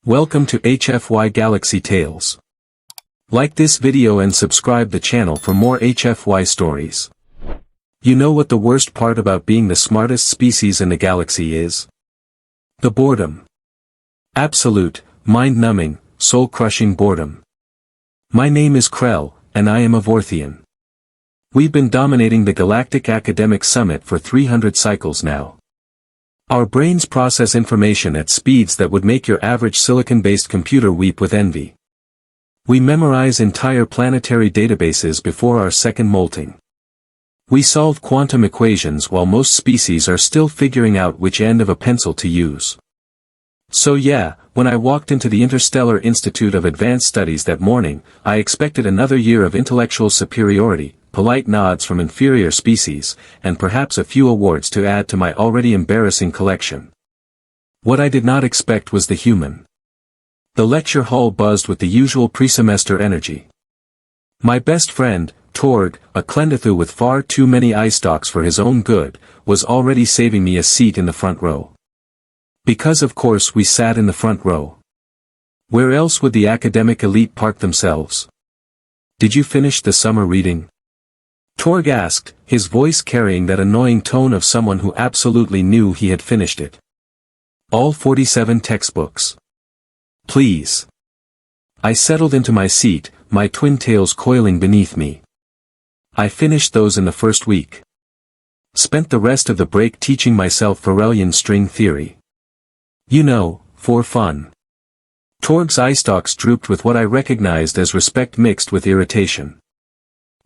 Welcome to HFY Galaxy Tales. Like this video and subscribe the channel for more HFY stories. You know what the worst part about being the smartest species in the galaxy is? The boredom. Absolute, mind-numbing, soul-crushing boredom. My name is Krell, and I am a Vorthian. We've been dominating the Galactic Academic Summit for 300 cycles now. Our brains process information at speeds that would make your average silicon-based computer weep with envy. We memorize entire planetary databases before our second molting. We solve quantum equations while most species are still figuring out which end of a pencil to use. So yeah, when I walked into the Interstellar Institute of Advanced Studies that morning, I expected another year of intellectual superiority, polite nods from inferior species, and perhaps a few awards to add to my already embarrassing collection. What I did not expect was the human. The lecture hall buzzed with the usual pre-semester energy. My best friend, Torg, a Klendathu with far too many eye stalks for his own good, was already saving me a seat in the front row. Because of course we sat in the front row. Where else would the academic elite park themselves? Did you finish the summer reading? Torg asked, his voice carrying that annoying tone of someone who absolutely knew he had finished it. All 47 textbooks. Please. I settled into my seat, my twin tails coiling beneath me. I finished those in the first week. Spent the rest of the break teaching myself Farrellian string theory. You know, for fun. Torg's eye stalks drooped with what I recognized as respect mixed with irritation.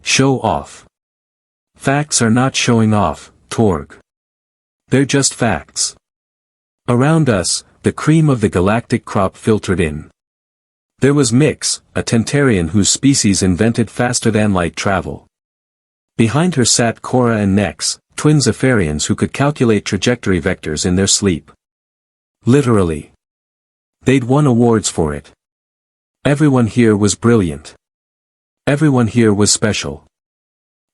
Show off. Facts are not showing off, Torg. They're just facts. Around us, the cream of the galactic crop filtered in. There was Mix, a Tentarian whose species invented faster-than-light travel. Behind her sat Cora and Nex, twin Zephyrians who could calculate trajectory vectors in their sleep. Literally. They'd won awards for it. Everyone here was brilliant. Everyone here was special.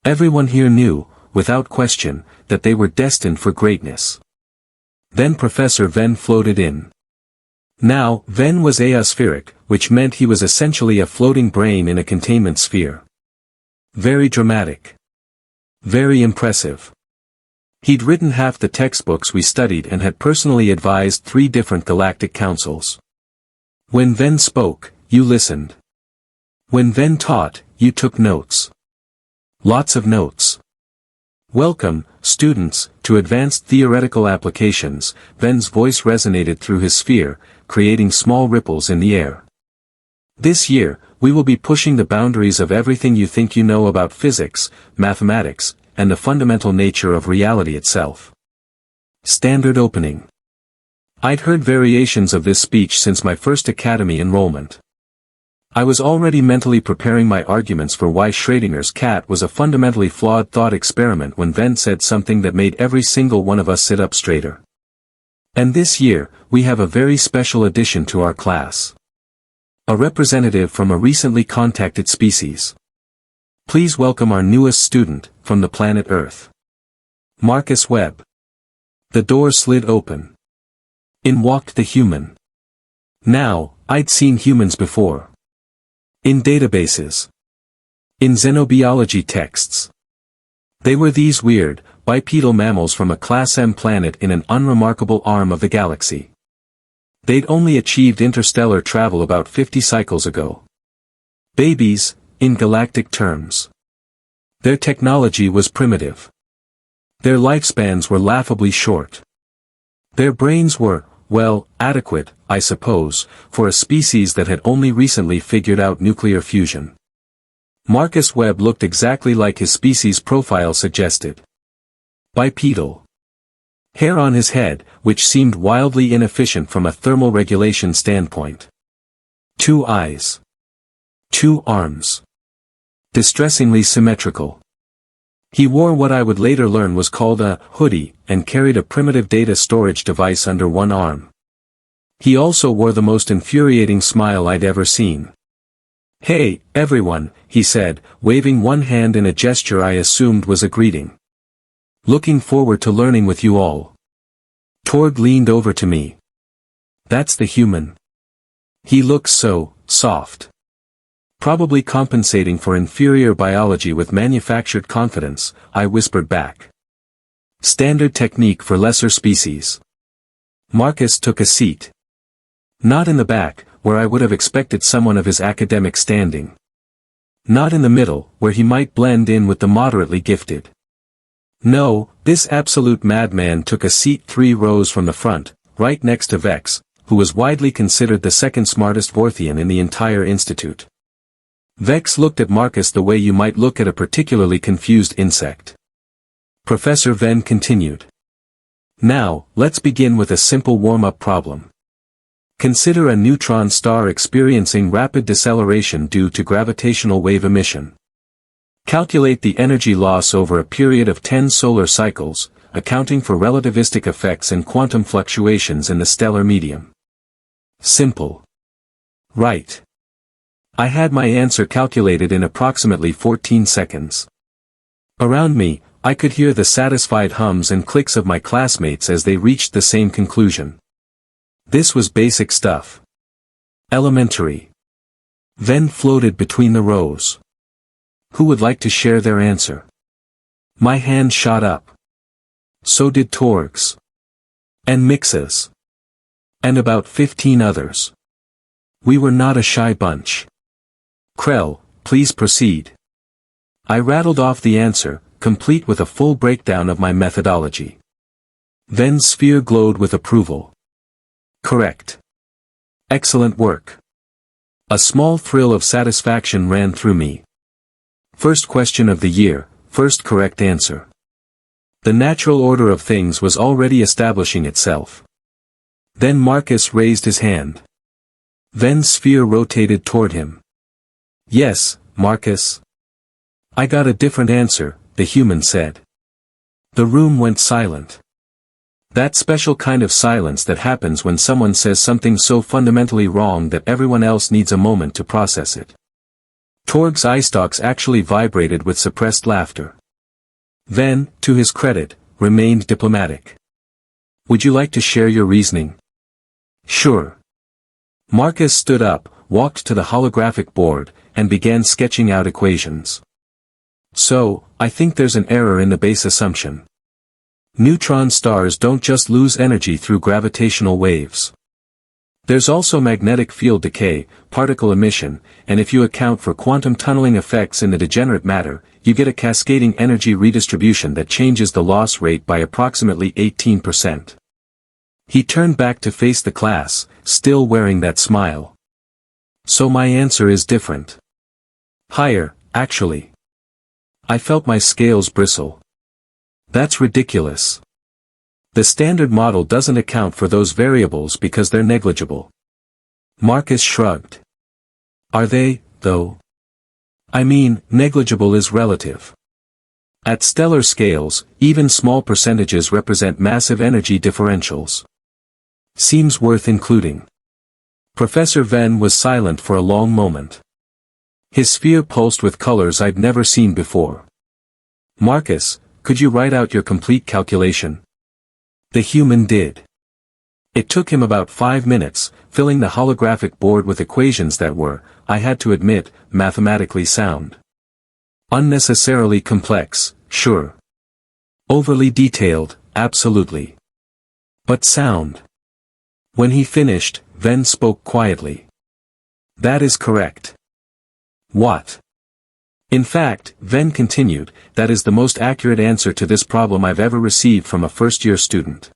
Everyone here knew, without question, that they were destined for greatness. Then Professor Venn floated in. Now, Venn was aospheric, which meant he was essentially a floating brain in a containment sphere. Very dramatic. Very impressive. He'd written half the textbooks we studied and had personally advised 3 different galactic councils. When Venn spoke, you listened. When Venn taught, you took notes. Lots of notes. Welcome, students, to Advanced Theoretical Applications. Venn's voice resonated through his sphere, creating small ripples in the air. This year, we will be pushing the boundaries of everything you think you know about physics, mathematics, and the fundamental nature of reality itself. Standard opening. I'd heard variations of this speech since my first academy enrollment. I was already mentally preparing my arguments for why Schrödinger's cat was a fundamentally flawed thought experiment when Venn said something that made every single one of us sit up straighter. And this year, we have a very special addition to our class. A representative from a recently contacted species. Please welcome our newest student, from the planet Earth. Marcus Webb. The door slid open. In walked the human. Now, I'd seen humans before. In databases. In xenobiology texts. They were these weird, bipedal mammals from a Class M planet in an unremarkable arm of the galaxy. They'd only achieved interstellar travel about 50 cycles ago. Babies, in galactic terms. Their technology was primitive. Their lifespans were laughably short. Their brains were, well, adequate, I suppose, for a species that had only recently figured out nuclear fusion. Marcus Webb looked exactly like his species' profile suggested. Bipedal. Hair on his head, which seemed wildly inefficient from a thermal regulation standpoint. 2 eyes. 2 arms. Distressingly symmetrical. He wore what I would later learn was called a hoodie, and carried a primitive data storage device under one arm. He also wore the most infuriating smile I'd ever seen. Hey, everyone, he said, waving one hand in a gesture I assumed was a greeting. Looking forward to learning with you all. Torg leaned over to me. That's the human. He looks so soft. Probably compensating for inferior biology with manufactured confidence, I whispered back. Standard technique for lesser species. Marcus took a seat. Not in the back, where I would have expected someone of his academic standing. Not in the middle, where he might blend in with the moderately gifted. No, this absolute madman took a seat 3 rows from the front, right next to Vex, who was widely considered the second smartest Vorthian in the entire institute. Vex looked at Marcus the way you might look at a particularly confused insect. Professor Venn continued. Now, let's begin with a simple warm-up problem. Consider a neutron star experiencing rapid deceleration due to gravitational wave emission. Calculate the energy loss over a period of 10 solar cycles, accounting for relativistic effects and quantum fluctuations in the stellar medium. Simple. Right. I had my answer calculated in approximately 14 seconds. Around me, I could hear the satisfied hums and clicks of my classmates as they reached the same conclusion. This was basic stuff. Elementary. Venn floated between the rows. Who would like to share their answer? My hand shot up. So did Torg's. And Mix's. And about 15 others. We were not a shy bunch. Krell, please proceed. I rattled off the answer, complete with a full breakdown of my methodology. Venn's sphere glowed with approval. Correct. Excellent work. A small thrill of satisfaction ran through me. First question of the year, first correct answer. The natural order of things was already establishing itself. Then Marcus raised his hand. Venn's sphere rotated toward him. Yes, Marcus. I got a different answer, the human said. The room went silent. That special kind of silence that happens when someone says something so fundamentally wrong that everyone else needs a moment to process it. Torg's eye stalks actually vibrated with suppressed laughter. Venn, to his credit, remained diplomatic. Would you like to share your reasoning? Sure. Marcus stood up, walked to the holographic board, and began sketching out equations. So, I think there's an error in the base assumption. Neutron stars don't just lose energy through gravitational waves. There's also magnetic field decay, particle emission, and if you account for quantum tunneling effects in the degenerate matter, you get a cascading energy redistribution that changes the loss rate by approximately 18%. He turned back to face the class, still wearing that smile. So my answer is different. Higher, actually. I felt my scales bristle. That's ridiculous. The standard model doesn't account for those variables because they're negligible. Marcus shrugged. Are they, though? I mean, negligible is relative. At stellar scales, even small percentages represent massive energy differentials. Seems worth including. Professor Venn was silent for a long moment. His sphere pulsed with colors I'd never seen before. Marcus, could you write out your complete calculation? The human did. It took him about 5 minutes, filling the holographic board with equations that were, I had to admit, mathematically sound. Unnecessarily complex, sure. Overly detailed, absolutely. But sound. When he finished, Venn spoke quietly. That is correct. What? In fact, Venn continued, that is the most accurate answer to this problem I've ever received from a first-year student.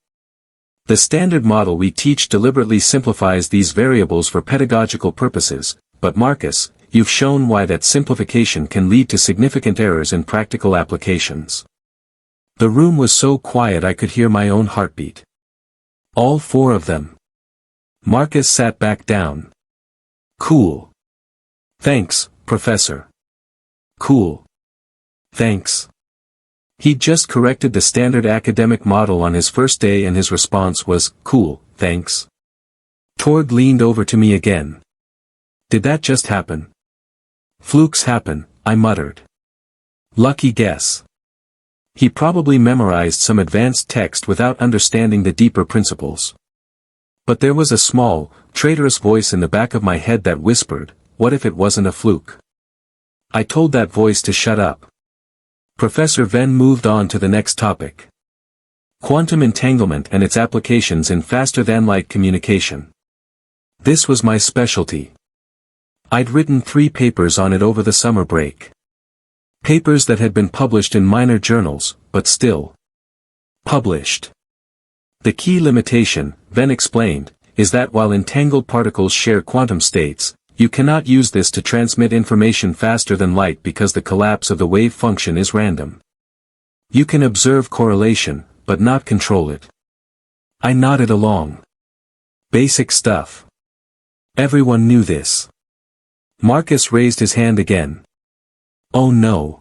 The standard model we teach deliberately simplifies these variables for pedagogical purposes, but Marcus, you've shown why that simplification can lead to significant errors in practical applications. The room was so quiet I could hear my own heartbeat. All 4 of them. Marcus sat back down. Cool. Thanks, Professor. Cool. Thanks. He'd just corrected the standard academic model on his first day and his response was, cool, thanks. Torg leaned over to me again. Did that just happen? Flukes happen, I muttered. Lucky guess. He probably memorized some advanced text without understanding the deeper principles. But there was a small, traitorous voice in the back of my head that whispered, "What if it wasn't a fluke?" I told that voice to shut up. Professor Venn moved on to the next topic. Quantum entanglement and its applications in faster-than-light communication. This was my specialty. I'd written 3 papers on it over the summer break. Papers that had been published in minor journals, but still published. The key limitation, Venn explained, is that while entangled particles share quantum states, you cannot use this to transmit information faster than light because the collapse of the wave function is random. You can observe correlation, but not control it. I nodded along. Basic stuff. Everyone knew this. Marcus raised his hand again. Oh no.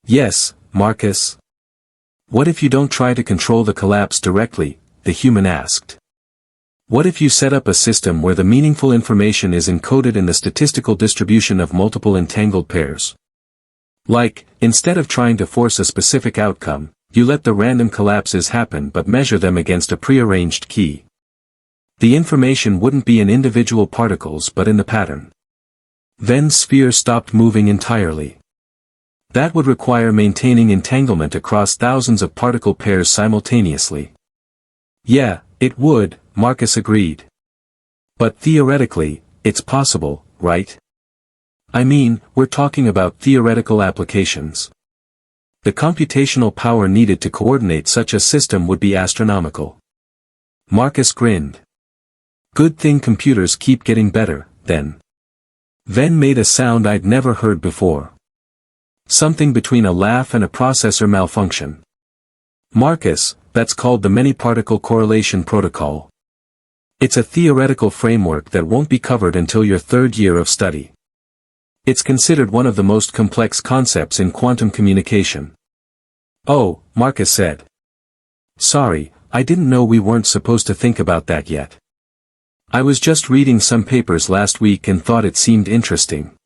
Yes, Marcus. What if you don't try to control the collapse directly? The human asked. What if you set up a system where the meaningful information is encoded in the statistical distribution of multiple entangled pairs? Like, instead of trying to force a specific outcome, you let the random collapses happen but measure them against a prearranged key. The information wouldn't be in individual particles but in the pattern. Venn's sphere stopped moving entirely. That would require maintaining entanglement across thousands of particle pairs simultaneously. Yeah, it would, Marcus agreed. But theoretically, it's possible, right? I mean, we're talking about theoretical applications. The computational power needed to coordinate such a system would be astronomical. Marcus grinned. Good thing computers keep getting better, then. Venn made a sound I'd never heard before. Something between a laugh and a processor malfunction. Marcus, that's called the many-particle correlation protocol. It's a theoretical framework that won't be covered until your 3rd year of study. It's considered one of the most complex concepts in quantum communication. Oh, Marcus said. Sorry, I didn't know we weren't supposed to think about that yet. I was just reading some papers last week and thought it seemed interesting.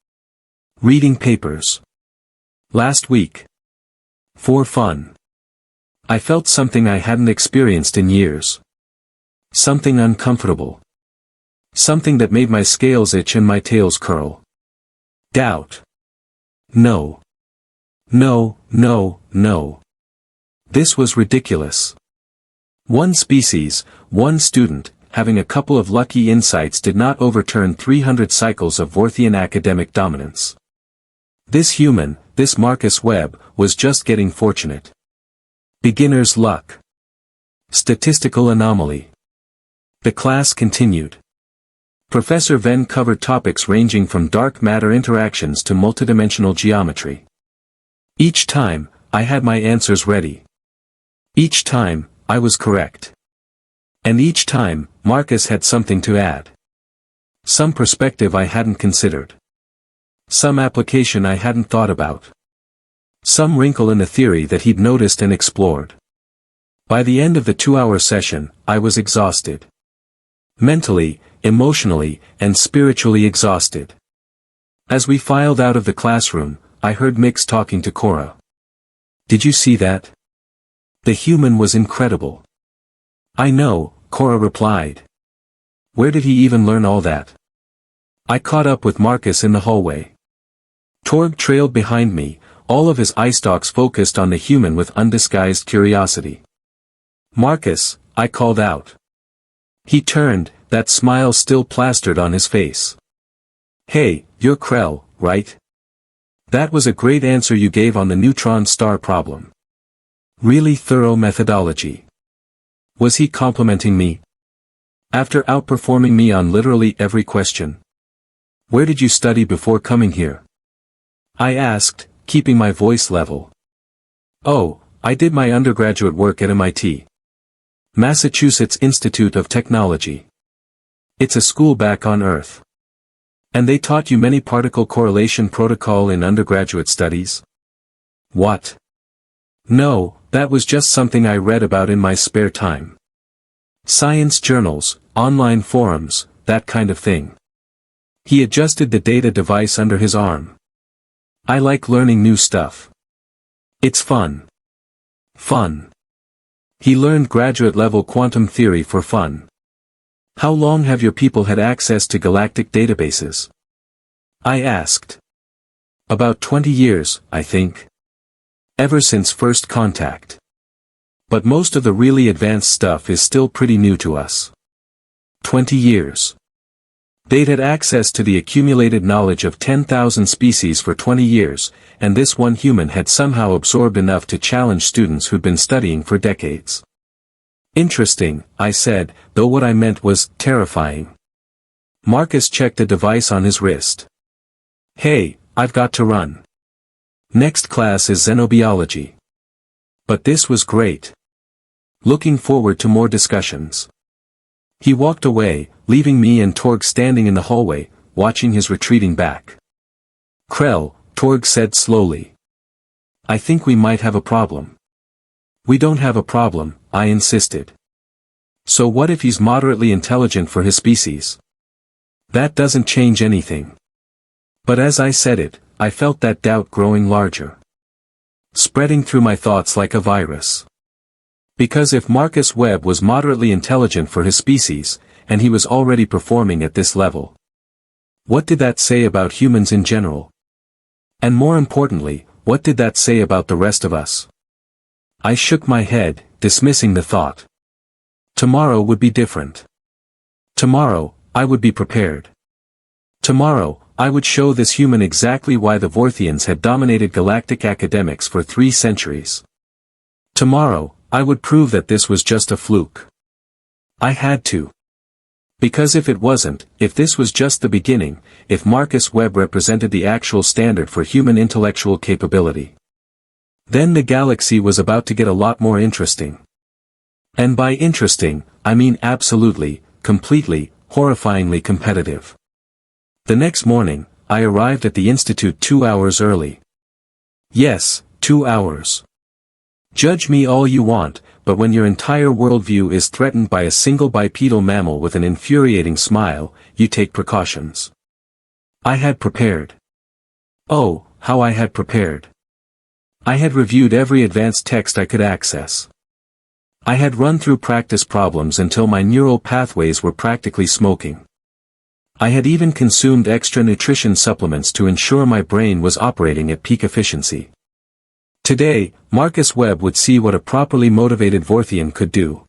Reading papers. Last week. For fun. I felt something I hadn't experienced in years. Something uncomfortable. Something that made my scales itch and my tails curl. Doubt. No. No, no, no. This was ridiculous. One species, one student, having a couple of lucky insights did not overturn 300 cycles of Vorthian academic dominance. This human, this Marcus Webb, was just getting fortunate. Beginner's luck. Statistical anomaly. The class continued. Professor Venn covered topics ranging from dark matter interactions to multidimensional geometry. Each time, I had my answers ready. Each time, I was correct. And each time, Marcus had something to add. Some perspective I hadn't considered. Some application I hadn't thought about. Some wrinkle in the theory that he'd noticed and explored. By the end of the 2-hour session, I was exhausted. Mentally, emotionally, and spiritually exhausted. As we filed out of the classroom, I heard Mix talking to Cora. Did you see that? The human was incredible. I know, Cora replied. Where did he even learn all that? I caught up with Marcus in the hallway. Torg trailed behind me, all of his eye stalks focused on the human with undisguised curiosity. Marcus, I called out. He turned, that smile still plastered on his face. Hey, you're Krell, right? That was a great answer you gave on the neutron star problem. Really thorough methodology. Was he complimenting me? After outperforming me on literally every question. Where did you study before coming here? I asked, keeping my voice level. Oh, I did my undergraduate work at MIT. Massachusetts Institute of Technology. It's a school back on Earth. And they taught you many-particle correlation protocol in undergraduate studies? What? No, that was just something I read about in my spare time. Science journals, online forums, that kind of thing. He adjusted the data device under his arm. I like learning new stuff. It's fun. Fun. He learned graduate-level quantum theory for fun. How long have your people had access to galactic databases? I asked. About 20 years, I think. Ever since first contact. But most of the really advanced stuff is still pretty new to us. 20 years. They'd had access to the accumulated knowledge of 10,000 species for 20 years, and this one human had somehow absorbed enough to challenge students who'd been studying for decades. Interesting, I said, though what I meant was terrifying. Marcus checked a device on his wrist. Hey, I've got to run. Next class is xenobiology. But this was great. Looking forward to more discussions. He walked away, leaving me and Torg standing in the hallway, watching his retreating back. Krell, Torg said slowly. I think we might have a problem. We don't have a problem, I insisted. So what if he's moderately intelligent for his species? That doesn't change anything. But as I said it, I felt that doubt growing larger. Spreading through my thoughts like a virus. Because if Marcus Webb was moderately intelligent for his species, and he was already performing at this level, what did that say about humans in general? And more importantly, what did that say about the rest of us? I shook my head, dismissing the thought. Tomorrow would be different. Tomorrow, I would be prepared. Tomorrow, I would show this human exactly why the Vorthians had dominated galactic academics for 3 centuries. Tomorrow, I would prove that this was just a fluke. I had to. Because if it wasn't, if this was just the beginning, if Marcus Webb represented the actual standard for human intellectual capability, then the galaxy was about to get a lot more interesting. And by interesting, I mean absolutely, completely, horrifyingly competitive. The next morning, I arrived at the Institute 2 hours early. Yes, 2 hours. Judge me all you want, but when your entire worldview is threatened by a single bipedal mammal with an infuriating smile, you take precautions. I had prepared. Oh, how I had prepared. I had reviewed every advanced text I could access. I had run through practice problems until my neural pathways were practically smoking. I had even consumed extra nutrition supplements to ensure my brain was operating at peak efficiency. Today, Marcus Webb would see what a properly motivated Vorthian could do.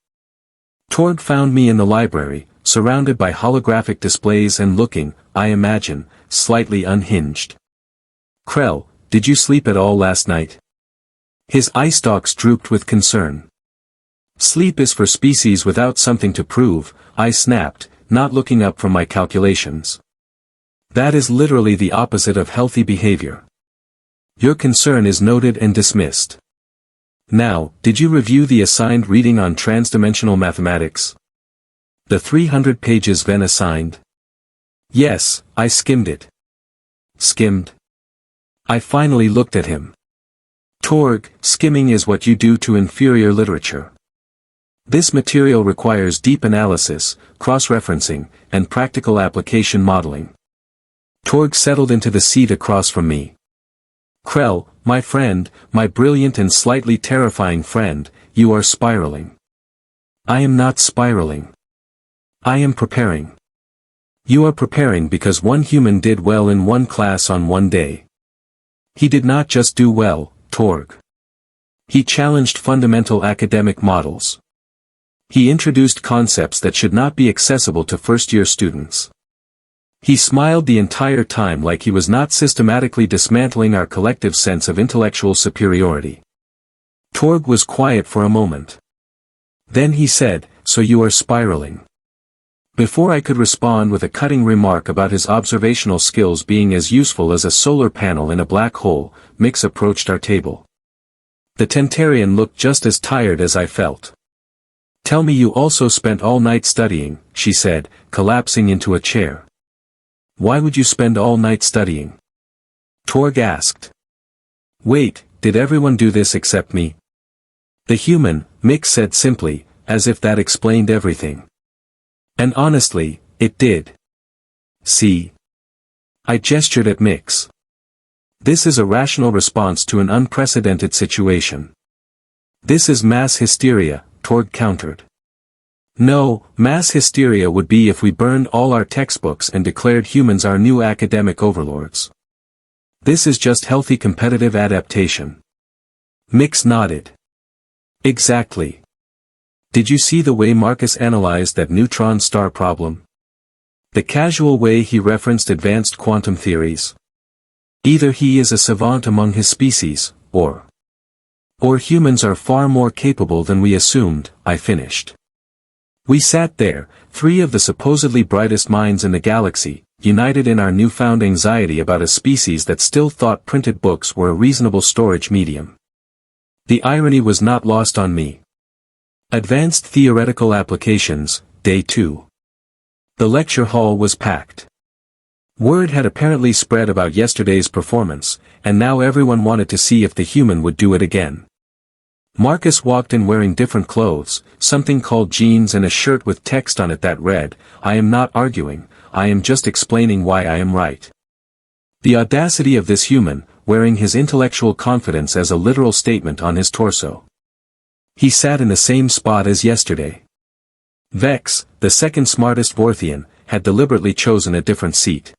Torg found me in the library, surrounded by holographic displays and looking, I imagine, slightly unhinged. Krell, did you sleep at all last night? His eye stalks drooped with concern. Sleep is for species without something to prove, I snapped, not looking up from my calculations. That is literally the opposite of healthy behavior. Your concern is noted and dismissed. Now, did you review the assigned reading on transdimensional mathematics? The 300 pages Venn assigned? Yes, I skimmed it. Skimmed? I finally looked at him. Torg, skimming is what you do to inferior literature. This material requires deep analysis, cross-referencing, and practical application modeling. Torg settled into the seat across from me. Krell, my friend, my brilliant and slightly terrifying friend, you are spiraling. I am not spiraling. I am preparing. You are preparing because one human did well in one class on one day. He did not just do well, Torg. He challenged fundamental academic models. He introduced concepts that should not be accessible to first-year students. He smiled the entire time like he was not systematically dismantling our collective sense of intellectual superiority. Torg was quiet for a moment. Then he said, "So you are spiraling." Before I could respond with a cutting remark about his observational skills being as useful as a solar panel in a black hole, Mix approached our table. The Tentarian looked just as tired as I felt. "Tell me you also spent all night studying," she said, collapsing into a chair. "Why would you spend all night studying?" Torg asked. "Wait, did everyone do this except me?" "The human," Mix said simply, as if that explained everything. And honestly, it did. See? I gestured at Mix. This is a rational response to an unprecedented situation. This is mass hysteria, Torg countered. No, mass hysteria would be if we burned all our textbooks and declared humans our new academic overlords. This is just healthy competitive adaptation. Mix nodded. Exactly. Did you see the way Marcus analyzed that neutron star problem? The casual way he referenced advanced quantum theories? Either he is a savant among his species, or humans are far more capable than we assumed, I finished. We sat there, three of the supposedly brightest minds in the galaxy, united in our newfound anxiety about a species that still thought printed books were a reasonable storage medium. The irony was not lost on me. Advanced Theoretical Applications, Day 2. The lecture hall was packed. Word had apparently spread about yesterday's performance, and now everyone wanted to see if the human would do it again. Marcus walked in wearing different clothes, something called jeans and a shirt with text on it that read, "I am not arguing, I am just explaining why I am right." The audacity of this human, wearing his intellectual confidence as a literal statement on his torso. He sat in the same spot as yesterday. Vex, the second smartest Vorthian, had deliberately chosen a different seat.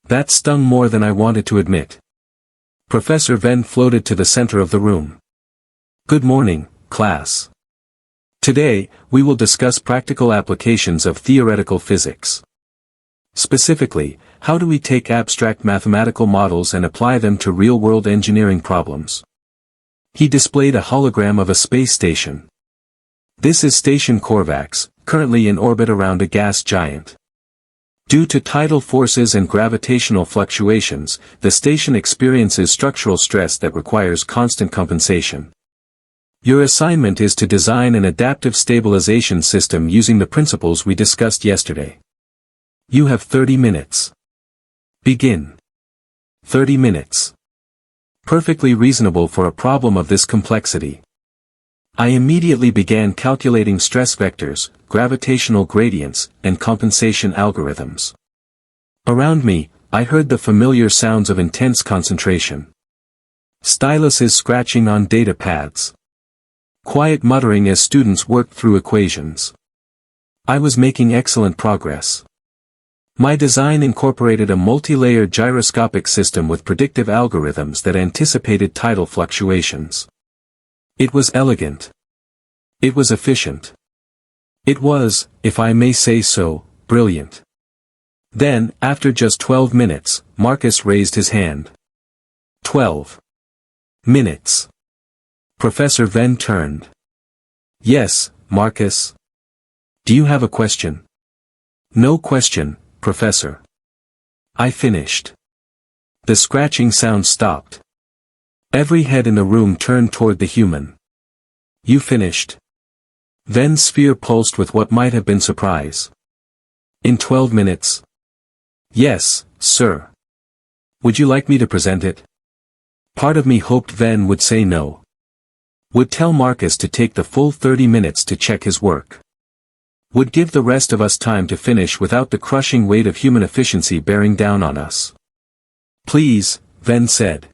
That stung more than I wanted to admit. Professor Venn floated to the center of the room. Good morning, class. Today, we will discuss practical applications of theoretical physics. Specifically, how do we take abstract mathematical models and apply them to real-world engineering problems? He displayed a hologram of a space station. This is Station Korvax, currently in orbit around a gas giant. Due to tidal forces and gravitational fluctuations, the station experiences structural stress that requires constant compensation. Your assignment is to design an adaptive stabilization system using the principles we discussed yesterday. You have 30 minutes. Begin. 30 minutes. Perfectly reasonable for a problem of this complexity. I immediately began calculating stress vectors, gravitational gradients, and compensation algorithms. Around me, I heard the familiar sounds of intense concentration. Styluses scratching on data pads. Quiet muttering as students worked through equations. I was making excellent progress. My design incorporated a multi-layered gyroscopic system with predictive algorithms that anticipated tidal fluctuations. It was elegant. It was efficient. It was, if I may say so, brilliant. Then, after just 12 minutes, Marcus raised his hand. 12 minutes. Professor Venn turned. Yes, Marcus. Do you have a question? No question, Professor. I finished. The scratching sound stopped. Every head in the room turned toward the human. You finished. Venn's sphere pulsed with what might have been surprise. In 12 minutes? Yes, sir. Would you like me to present it? Part of me hoped Venn would say no. Would tell Marcus to take the full 30 minutes to check his work. Would give the rest of us time to finish without the crushing weight of human efficiency bearing down on us. Please, Venn said.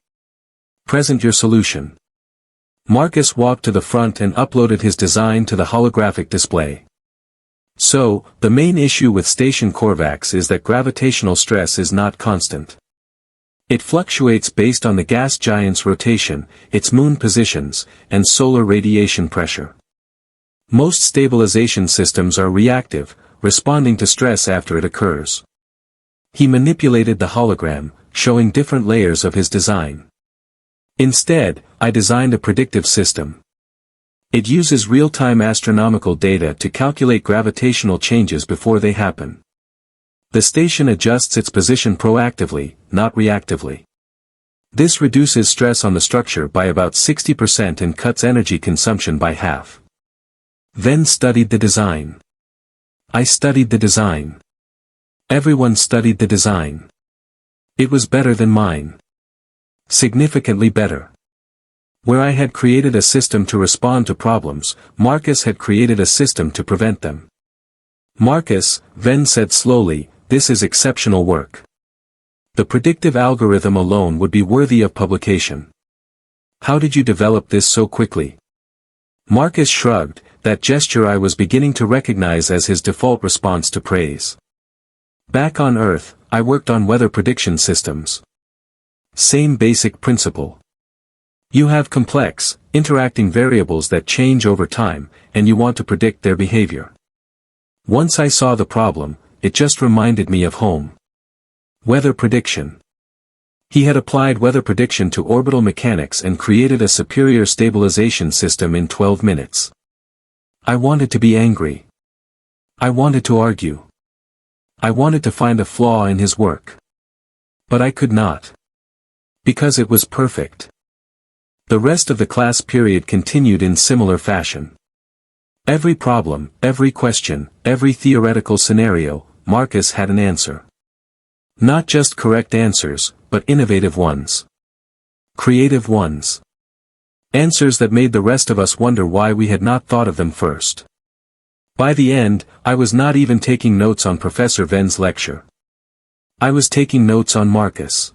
Present your solution. Marcus walked to the front and uploaded his design to the holographic display. So, the main issue with Station Korvax is that gravitational stress is not constant. It fluctuates based on the gas giant's rotation, its moon positions, and solar radiation pressure. Most stabilization systems are reactive, responding to stress after it occurs. He manipulated the hologram, showing different layers of his design. Instead, I designed a predictive system. It uses real-time astronomical data to calculate gravitational changes before they happen. The station adjusts its position proactively, not reactively. This reduces stress on the structure by about 60% and cuts energy consumption by half. Then studied the design. I studied the design. Everyone studied the design. It was better than mine. Significantly better. Where I had created a system to respond to problems, Marcus had created a system to prevent them. Marcus, Venn said slowly, this is exceptional work. The predictive algorithm alone would be worthy of publication. How did you develop this so quickly? Marcus shrugged, that gesture I was beginning to recognize as his default response to praise. Back on Earth, I worked on weather prediction systems. Same basic principle. You have complex, interacting variables that change over time, and you want to predict their behavior. Once I saw the problem, it just reminded me of home. Weather prediction. He had applied weather prediction to orbital mechanics and created a superior stabilization system in 12 minutes. I wanted to be angry. I wanted to argue. I wanted to find a flaw in his work. But I could not. Because it was perfect. The rest of the class period continued in similar fashion. Every problem, every question, every theoretical scenario, Marcus had an answer. Not just correct answers, but innovative ones. Creative ones. Answers that made the rest of us wonder why we had not thought of them first. By the end, I was not even taking notes on Professor Ven's lecture. I was taking notes on Marcus.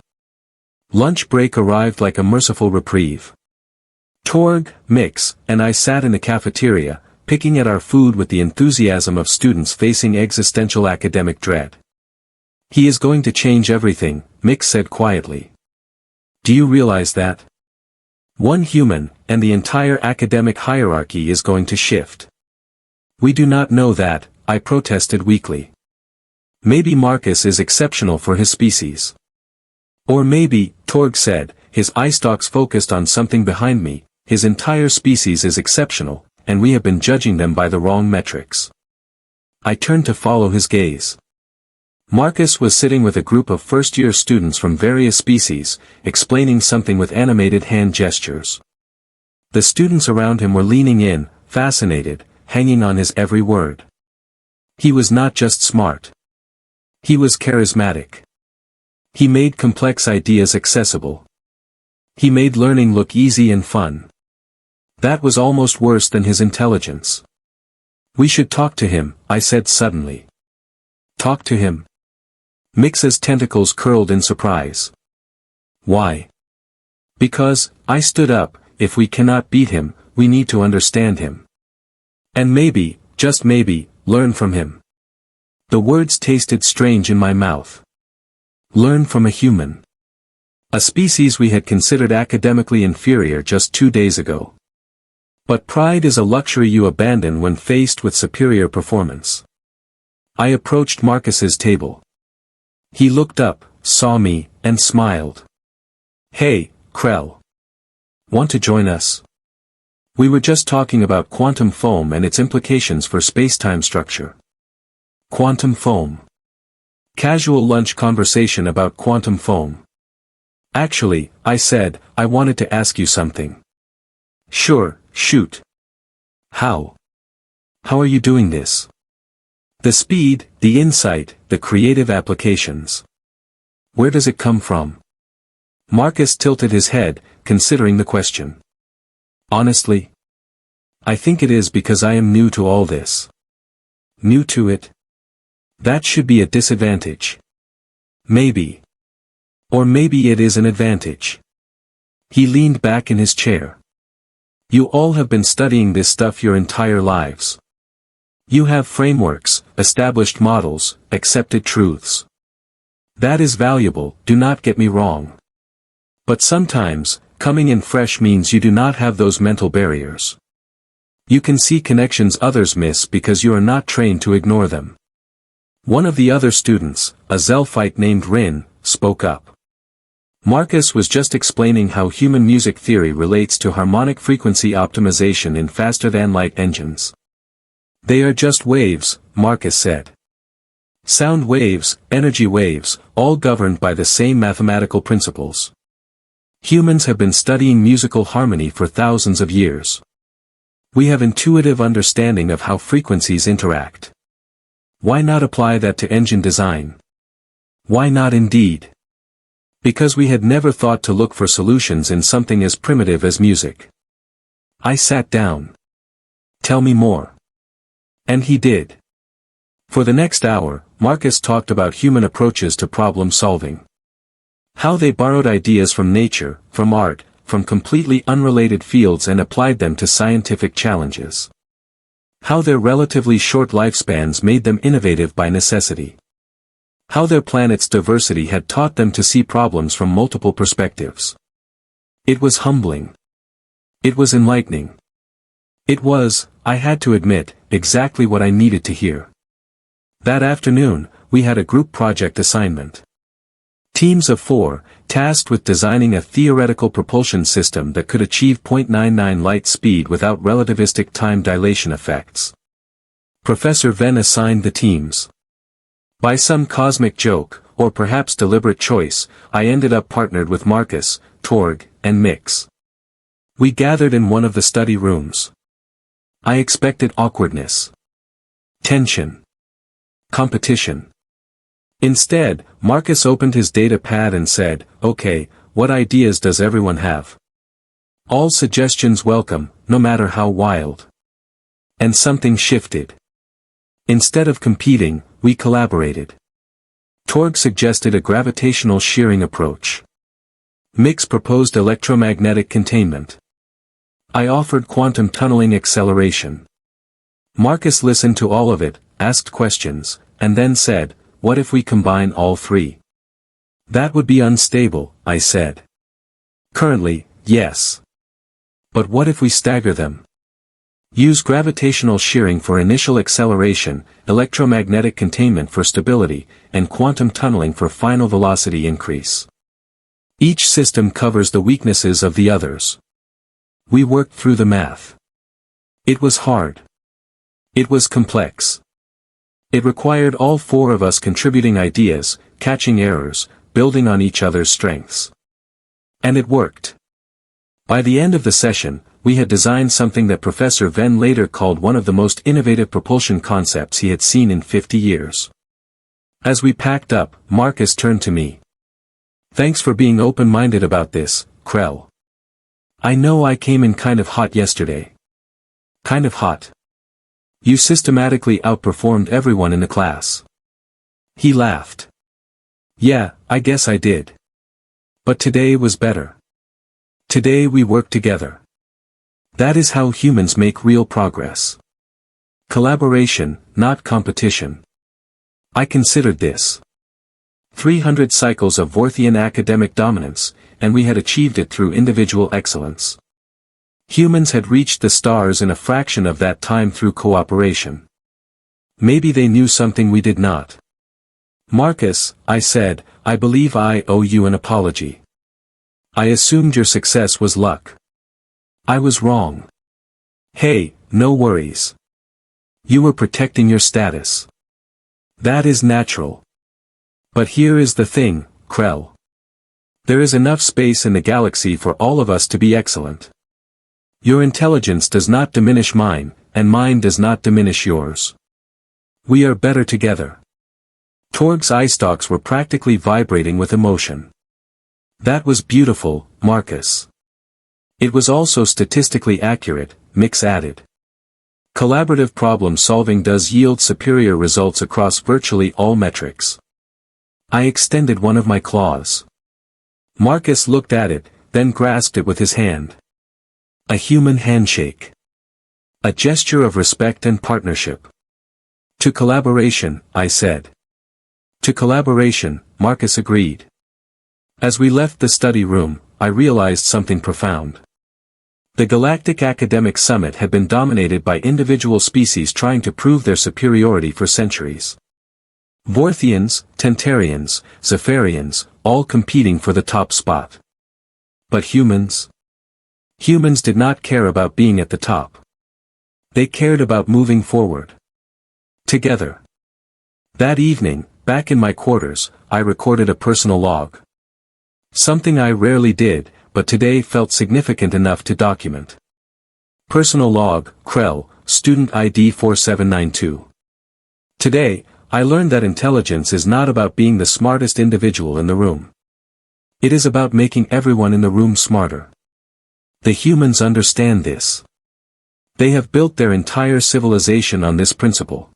Lunch break arrived like a merciful reprieve. Torg, Mix, and I sat in the cafeteria, picking at our food with the enthusiasm of students facing existential academic dread. He is going to change everything, Mix said quietly. Do you realize that? One human, and the entire academic hierarchy is going to shift. We do not know that, I protested weakly. Maybe Marcus is exceptional for his species. Or maybe, Torg said, his eye stalks focused on something behind me, his entire species is exceptional, and we have been judging them by the wrong metrics. I turned to follow his gaze. Marcus was sitting with a group of first-year students from various species, explaining something with animated hand gestures. The students around him were leaning in, fascinated, hanging on his every word. He was not just smart. He was charismatic. He made complex ideas accessible. He made learning look easy and fun. That was almost worse than his intelligence. We should talk to him, I said suddenly. Talk to him? Mix's tentacles curled in surprise. Why? Because, I stood up, if we cannot beat him, we need to understand him. And maybe, just maybe, learn from him. The words tasted strange in my mouth. Learn from a human. A species we had considered academically inferior just 2 days ago. But pride is a luxury you abandon when faced with superior performance. I approached Marcus's table. He looked up, saw me, and smiled. Hey, Krell. Want to join us? We were just talking about quantum foam and its implications for space-time structure. Quantum foam. Casual lunch conversation about quantum foam. Actually, I said, I wanted to ask you something. Sure, shoot. How? How are you doing this? The speed, the insight, the creative applications. Where does it come from? Marcus tilted his head, considering the question. Honestly? I think it is because I am new to all this. New to it? That should be a disadvantage. Maybe. Or maybe it is an advantage. He leaned back in his chair. You all have been studying this stuff your entire lives. You have frameworks, established models, accepted truths. That is valuable, do not get me wrong. But sometimes, coming in fresh means you do not have those mental barriers. You can see connections others miss because you are not trained to ignore them. One of the other students, a Zelphite named Rin, spoke up. Marcus was just explaining how human music theory relates to harmonic frequency optimization in faster-than-light engines. They are just waves, Marcus said. Sound waves, energy waves, all governed by the same mathematical principles. Humans have been studying musical harmony for thousands of years. We have intuitive understanding of how frequencies interact. Why not apply that to engine design? Why not indeed? Because we had never thought to look for solutions in something as primitive as music. I sat down. Tell me more. And he did. For the next hour, Marcus talked about human approaches to problem solving. How they borrowed ideas from nature, from art, from completely unrelated fields and applied them to scientific challenges. How their relatively short lifespans made them innovative by necessity. How their planet's diversity had taught them to see problems from multiple perspectives. It was humbling. It was enlightening. It was, I had to admit, exactly what I needed to hear. That afternoon, we had a group project assignment. Teams of 4, tasked with designing a theoretical propulsion system that could achieve 0.99 light speed without relativistic time dilation effects. Professor Venn assigned the teams. By some cosmic joke, or perhaps deliberate choice, I ended up partnered with Marcus, Torg, and Mix. We gathered in one of the study rooms. I expected awkwardness. Tension. Competition. Instead, Marcus opened his data pad and said, "Okay, what ideas does everyone have? All suggestions welcome, no matter how wild." And something shifted. Instead of competing, we collaborated. Torg suggested a gravitational shearing approach. Mix proposed electromagnetic containment. I offered quantum tunneling acceleration. Marcus listened to all of it, asked questions, and then said, "What if we combine all three?" "That would be unstable," I said. "Currently, yes. But what if we stagger them? Use gravitational shearing for initial acceleration, electromagnetic containment for stability, and quantum tunneling for final velocity increase. Each system covers the weaknesses of the others." We worked through the math. It was hard. It was complex. It required all 4 of us contributing ideas, catching errors, building on each other's strengths. And it worked. By the end of the session, we had designed something that Professor Venn later called one of the most innovative propulsion concepts he had seen in 50 years. As we packed up, Marcus turned to me. "Thanks for being open-minded about this, Krell. I know I came in kind of hot yesterday." "Kind of hot? You systematically outperformed everyone in the class." He laughed. "Yeah, I guess I did. But today was better. Today we worked together. That is how humans make real progress. Collaboration, not competition." I considered this. 300 cycles of Vorthian academic dominance, and we had achieved it through individual excellence. Humans had reached the stars in a fraction of that time through cooperation. Maybe they knew something we did not. "Marcus," I said, "I believe I owe you an apology. I assumed your success was luck. I was wrong." "Hey, no worries. You were protecting your status. That is natural. But here is the thing, Krell. There is enough space in the galaxy for all of us to be excellent. Your intelligence does not diminish mine, and mine does not diminish yours. We are better together." Torg's eye stalks were practically vibrating with emotion. "That was beautiful, Marcus. It was also statistically accurate," Mix added. "Collaborative problem solving does yield superior results across virtually all metrics." I extended one of my claws. Marcus looked at it, then grasped it with his hand. A human handshake. A gesture of respect and partnership. "To collaboration," I said. "To collaboration," Marcus agreed. As we left the study room, I realized something profound. The Galactic Academic Summit had been dominated by individual species trying to prove their superiority for centuries. Vorthians, Tentarians, Zephyrians, all competing for the top spot. But humans? Humans did not care about being at the top. They cared about moving forward. Together. That evening, back in my quarters, I recorded a personal log. Something I rarely did, but today felt significant enough to document. Personal log, Krell, student ID 4792. Today, I learned that intelligence is not about being the smartest individual in the room. It is about making everyone in the room smarter. The humans understand this. They have built their entire civilization on this principle.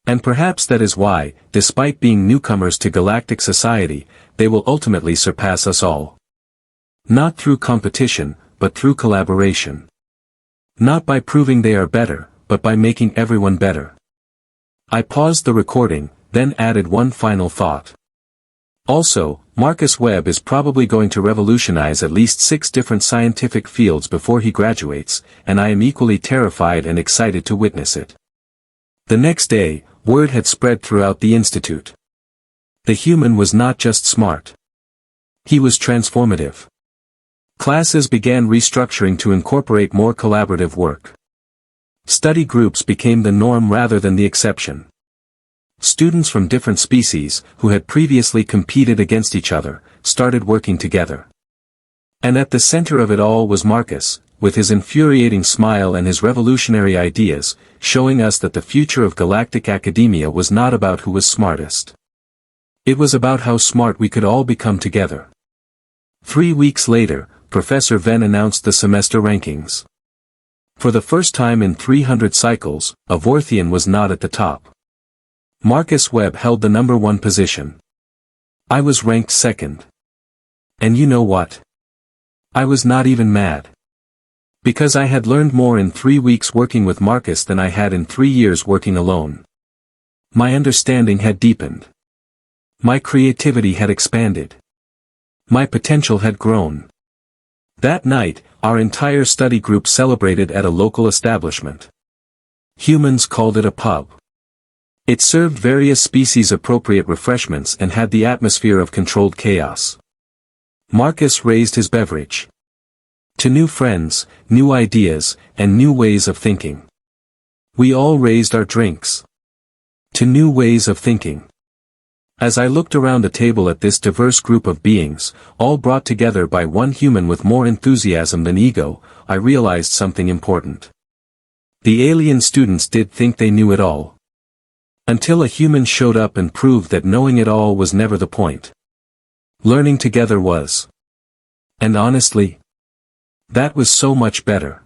And perhaps that is why, despite being newcomers to galactic society, they will ultimately surpass us all. Not through competition, but through collaboration. Not by proving they are better, but by making everyone better. I paused the recording, then added one final thought. Also, Marcus Webb is probably going to revolutionize at least 6 different scientific fields before he graduates, and I am equally terrified and excited to witness it. The next day, word had spread throughout the institute. The human was not just smart. He was transformative. Classes began restructuring to incorporate more collaborative work. Study groups became the norm rather than the exception. Students from different species, who had previously competed against each other, started working together. And at the center of it all was Marcus, with his infuriating smile and his revolutionary ideas, showing us that the future of galactic academia was not about who was smartest. It was about how smart we could all become together. 3 weeks later, Professor Venn announced the semester rankings. For the first time in 300 cycles, a Vorthian was not at the top. Marcus Webb held the number 1 position. I was ranked second. And you know what? I was not even mad. Because I had learned more in 3 weeks working with Marcus than I had in 3 years working alone. My understanding had deepened. My creativity had expanded. My potential had grown. That night, our entire study group celebrated at a local establishment. Humans called it a pub. It served various species-appropriate refreshments and had the atmosphere of controlled chaos. Marcus raised his beverage. To new friends, new ideas, and new ways of thinking. We all raised our drinks. To new ways of thinking. As I looked around the table at this diverse group of beings, all brought together by one human with more enthusiasm than ego, I realized something important. The alien students did think they knew it all. Until a human showed up and proved that knowing it all was never the point. Learning together was. And honestly, that was so much better.